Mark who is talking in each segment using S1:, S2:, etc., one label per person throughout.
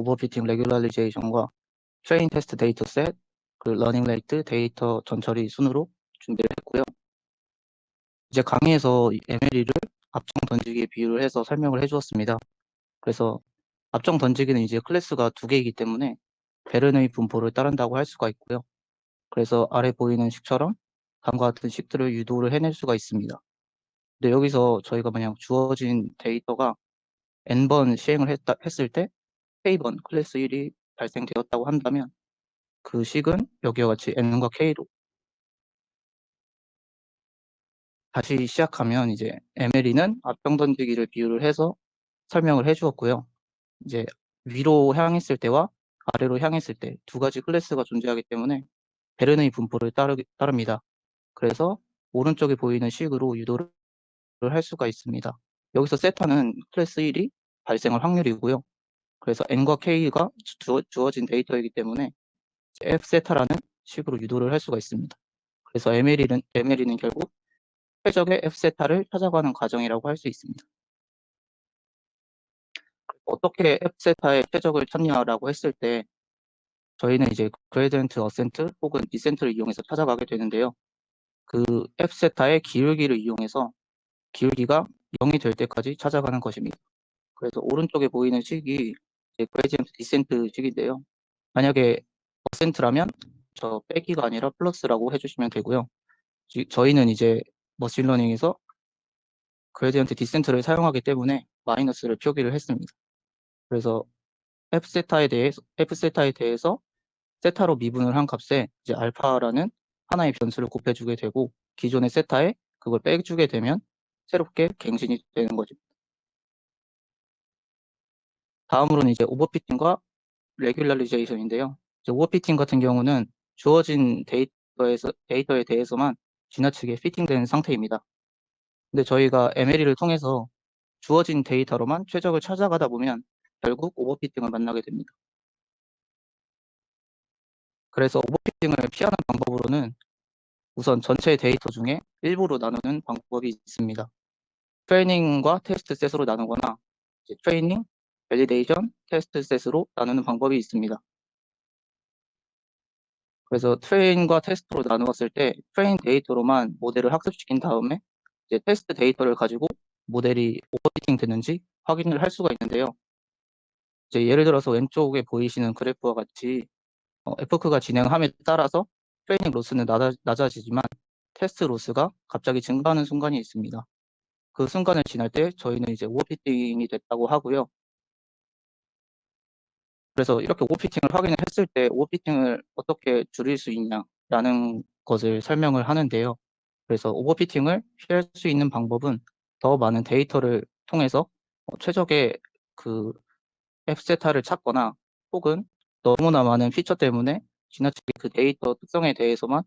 S1: 오버피팅 레귤라리제이션과 트레인 테스트 데이터셋, 러닝 레이트 데이터 전처리 순으로 준비를 했고요. 이제 강의에서 MLE를 앞정 던지기에 비유를 해서 설명을 해주었습니다. 그래서 앞정 던지기는 이제 클래스가 2개이기 때문에 베른의 분포를 따른다고 할 수가 있고요. 그래서 아래 보이는 식처럼 다음과 같은 식들을 유도를 해낼 수가 있습니다. 근데 여기서 저희가 만약 주어진 데이터가 n번 시행을 했을 때 k번 클래스 1이 발생되었다고 한다면 그 식은 여기와 같이 n과 k로 다시 시작하면 이제 MLE는 앞정 던지기를 비유를 해서 설명을 해주었고요. 이제 위로 향했을 때와 아래로 향했을 때 2가지 클래스가 존재하기 때문에 베른의 분포를 따릅니다. 그래서 오른쪽에 보이는 식으로 유도를 할 수가 있습니다. 여기서 세타는 클래스 1이 발생할 확률이고요. 그래서 n과 k가 주어진 데이터이기 때문에 f세타라는 식으로 유도를 할 수가 있습니다. 그래서 MLE는 결국 최적의 f세타를 찾아가는 과정이라고 할 수 있습니다. 어떻게 f세타의 최적을 찾냐라고 했을 때 저희는 이제 그레디언트 어센트 혹은 디센트를 이용해서 찾아가게 되는데요. 그 f세타의 기울기를 이용해서 기울기가 0이 될 때까지 찾아가는 것입니다. 그래서 오른쪽에 보이는 식이 이제 그레디언트 디센트 식인데요. 만약에 어센트라면 저 빼기가 아니라 플러스라고 해주시면 되고요. 저희는 이제 머신러닝에서 그레디언트 디센트를 사용하기 때문에 마이너스를 표기를 했습니다. 그래서 f세타에 대해서 세타로 미분을 한 값에 이제 알파라는 하나의 변수를 곱해주게 되고 기존의 세타에 그걸 빼주게 되면 새롭게 갱신이 되는 거죠. 다음으로는 이제 오버피팅과 레귤라리제이션인데요. 오버피팅 같은 경우는 주어진 데이터에 대해서만 지나치게 피팅된 상태입니다. 근데 저희가 MLE를 통해서 주어진 데이터로만 최적을 찾아가다 보면 결국 오버피팅을 만나게 됩니다. 그래서 오버피팅을 피하는 방법으로는 우선 전체 데이터 중에 일부로 나누는 방법이 있습니다. 트레이닝과 테스트 셋으로 나누거나 트레이닝, 밸리데이션, 테스트 셋으로 나누는 방법이 있습니다. 그래서 트레인과 테스트로 나누었을 때 트레인 데이터로만 모델을 학습시킨 다음에 이제 테스트 데이터를 가지고 모델이 오버피팅 되는지 확인을 할 수가 있는데요. 이제 예를 들어서 왼쪽에 보이시는 그래프와 같이 F크가 진행함에 따라서 트레이닝 로스는 낮아지지만 테스트 로스가 갑자기 증가하는 순간이 있습니다. 그 순간을 지날 때 저희는 이제 오버피팅이 됐다고 하고요. 그래서 이렇게 오버피팅을 확인을 했을 때 오버피팅을 어떻게 줄일 수 있냐라는 것을 설명을 하는데요. 그래서 오버피팅을 피할 수 있는 방법은 더 많은 데이터를 통해서 최적의 그 f세타를 찾거나 혹은 너무나 많은 피처 때문에 지나치게 그 데이터 특성에 대해서만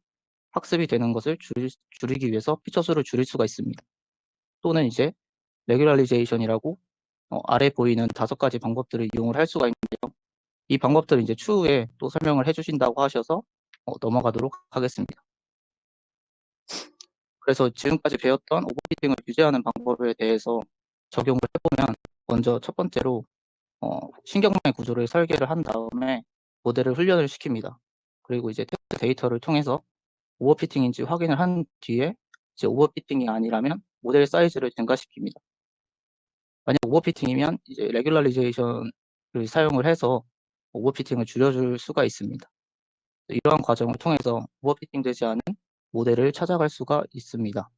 S1: 학습이 되는 것을 줄이기 위해서 피처 수를 줄일 수가 있습니다. 또는 이제 레귤라리제이션이라고 아래 보이는 5가지 방법들을 이용을 할 수가 있는데요. 이 방법들을 이제 추후에 또 설명을 해주신다고 하셔서 넘어가도록 하겠습니다. 그래서 지금까지 배웠던 오버피팅을 규제하는 방법에 대해서 적용을 해보면 먼저 첫 번째로 신경망의 구조를 설계를 한 다음에 모델을 훈련을 시킵니다. 그리고 이제 테스트 데이터를 통해서 오버피팅인지 확인을 한 뒤에 이제 오버피팅이 아니라면 모델 사이즈를 증가시킵니다. 만약 오버피팅이면 이제 레귤라리제이션을 사용을 해서 오버피팅을 줄여줄 수가 있습니다. 이러한 과정을 통해서 오버피팅 되지 않은 모델을 찾아갈 수가 있습니다.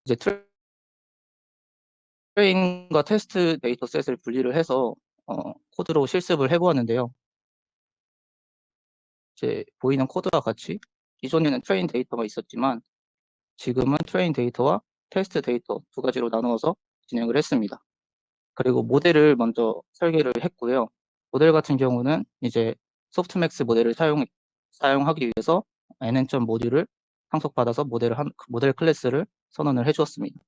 S1: 이제 트레인과 테스트 데이터셋을 분리를 해서 코드로 실습을 해보았는데요. 이제 보이는 코드와 같이 기존에는 트레인 데이터가 있었지만 지금은 트레인 데이터와 테스트 데이터 2가지로 나누어서 진행을 했습니다. 그리고 모델을 먼저 설계를 했고요. 모델 같은 경우는 이제 소프트맥스 모델을 사용하기 위해서 nn 모듈을 상속받아서 모델 클래스를 선언을 해주었습니다.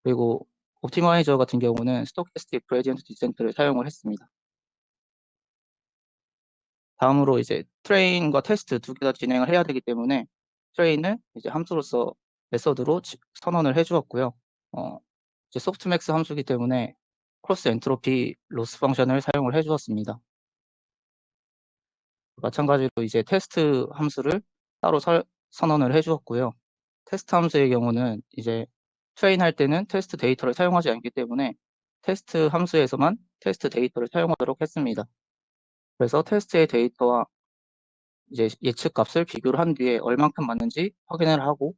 S1: 그리고 옵티마이저 같은 경우는 스토캐스틱 그레디언트 디센트를 사용을 했습니다. 다음으로 이제 트레인과 테스트 2개 다 진행을 해야 되기 때문에 트레인을 이제 함수로서 메서드로 선언을 해주었고요. 이제 소프트맥스 함수이기 때문에 크로스 엔트로피 로스 펑션을 사용을 해 주었습니다. 마찬가지로 이제 테스트 함수를 따로 선언을 해 주었고요. 테스트 함수의 경우는 이제 트레인할 때는 테스트 데이터를 사용하지 않기 때문에 테스트 함수에서만 테스트 데이터를 사용하도록 했습니다. 그래서 테스트의 데이터와 이제 예측 값을 비교를 한 뒤에 얼만큼 맞는지 확인을 하고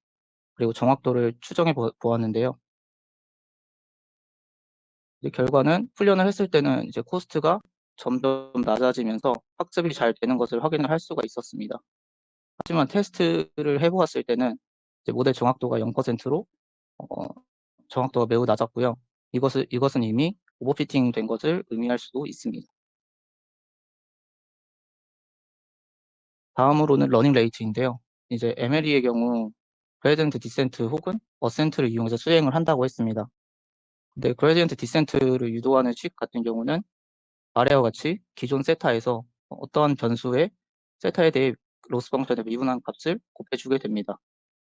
S1: 그리고 정확도를 추정해 보았는데요. 이제 결과는 훈련을 했을 때는 이제 코스트가 점점 낮아지면서 학습이 잘 되는 것을 확인을 할 수가 있었습니다. 하지만 테스트를 해 보았을 때는 이제 모델 정확도가 0%로 정확도가 매우 낮았고요. 이것은 이미 오버피팅 된 것을 의미할 수도 있습니다. 다음으로는 러닝 레이트인데요. 이제 MLE의 경우 그레디언트 디센트 혹은 어센트를 이용해서 수행을 한다고 했습니다. 근데 그레디언트 디센트를 유도하는 식 같은 경우는 아래와 같이 기존 세타에서 어떠한 변수의 세타에 대해 로스 펑션의 미분한 값을 곱해주게 됩니다.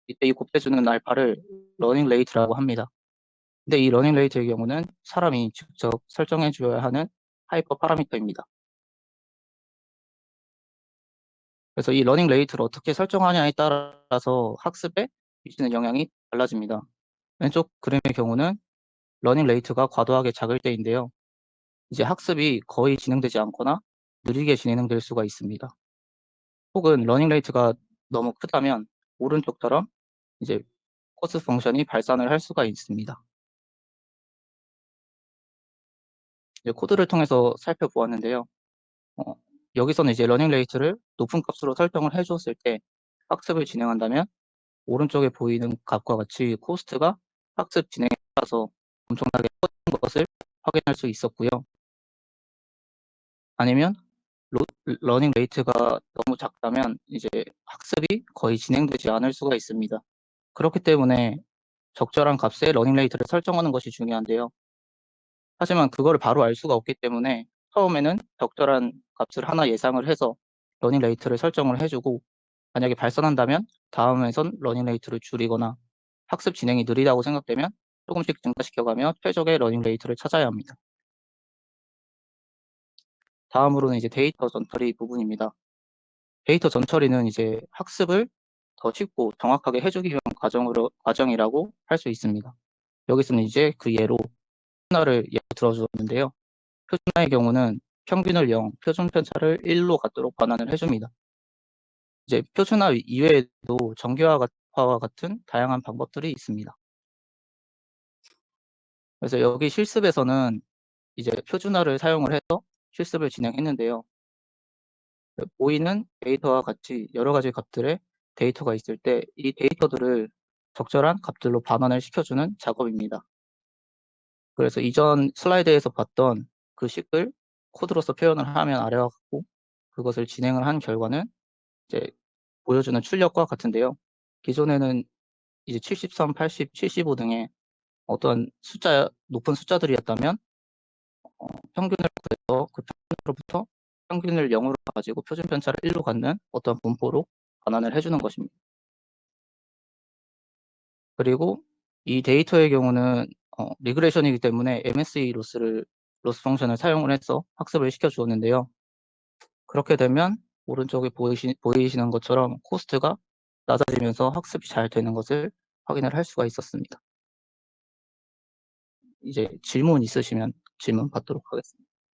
S1: 이때 이 곱해주는 알파를 러닝 레이트라고 합니다. 근데 이 러닝 레이트의 경우는 사람이 직접 설정해 줘야 하는 하이퍼 파라미터입니다. 그래서 이 러닝 레이트를 어떻게 설정하냐에 따라서 학습에 미치는 영향이 달라집니다. 왼쪽 그림의 경우는 러닝 레이트가 과도하게 작을 때인데요. 이제 학습이 거의 진행되지 않거나 느리게 진행될 수가 있습니다. 혹은 러닝 레이트가 너무 크다면 오른쪽처럼 이제 코스 펑션이 발산을 할 수가 있습니다. 이제 코드를 통해서 살펴보았는데요. 어, 여기서는 이제 러닝 레이트를 높은 값으로 설정을 해 주었을 때 학습을 진행한다면 오른쪽에 보이는 값과 같이 코스트가 학습 진행에 따라서 엄청나게 커진 것을 확인할 수 있었고요. 아니면 러닝 레이트가 너무 작다면 이제 학습이 거의 진행되지 않을 수가 있습니다. 그렇기 때문에 적절한 값의 러닝 레이트를 설정하는 것이 중요한데요. 하지만 그거를 바로 알 수가 없기 때문에 처음에는 적절한 값을 하나 예상을 해서 러닝 레이트를 설정을 해 주고 만약에 발산한다면 다음에선 러닝 레이트를 줄이거나 학습 진행이 느리다고 생각되면 조금씩 증가시켜가며 최적의 러닝 레이트를 찾아야 합니다. 다음으로는 이제 데이터 전처리 부분입니다. 데이터 전처리는 이제 학습을 더 쉽고 정확하게 해주기 위한 과정이라고 할 수 있습니다. 여기서는 이제 그 예로 표준화를 예로 들어주었는데요. 표준화의 경우는 평균을 0, 표준 편차를 1로 갖도록 반환을 해줍니다. 이제 표준화 이외에도 정교화와 같은 다양한 방법들이 있습니다. 그래서 여기 실습에서는 이제 표준화를 사용을 해서 실습을 진행했는데요. 보이는 데이터와 같이 여러 가지 값들의 데이터가 있을 때 이 데이터들을 적절한 값들로 반환을 시켜주는 작업입니다. 그래서 이전 슬라이드에서 봤던 그 식을 코드로서 표현을 하면 아래와 같고 그것을 진행을 한 결과는 이제 보여주는 출력과 같은데요. 기존에는 이제 73, 80, 75 등의 어떤 높은 숫자들이었다면 평균을 구해서 그 평균으로부터 평균을 0으로 가지고 표준 편차를 1로 갖는 어떤 분포로 반환을 해주는 것입니다. 그리고 이 데이터의 경우는 리그레이션이기 때문에 MSE 로스 펑션을 사용을 해서 학습을 시켜 주었는데요. 그렇게 되면 오른쪽에 보이시는 것처럼 코스트가 낮아지면서 학습이 잘 되는 것을 확인을 할 수가 있었습니다. 이제 질문 있으시면 질문 받도록 하겠습니다.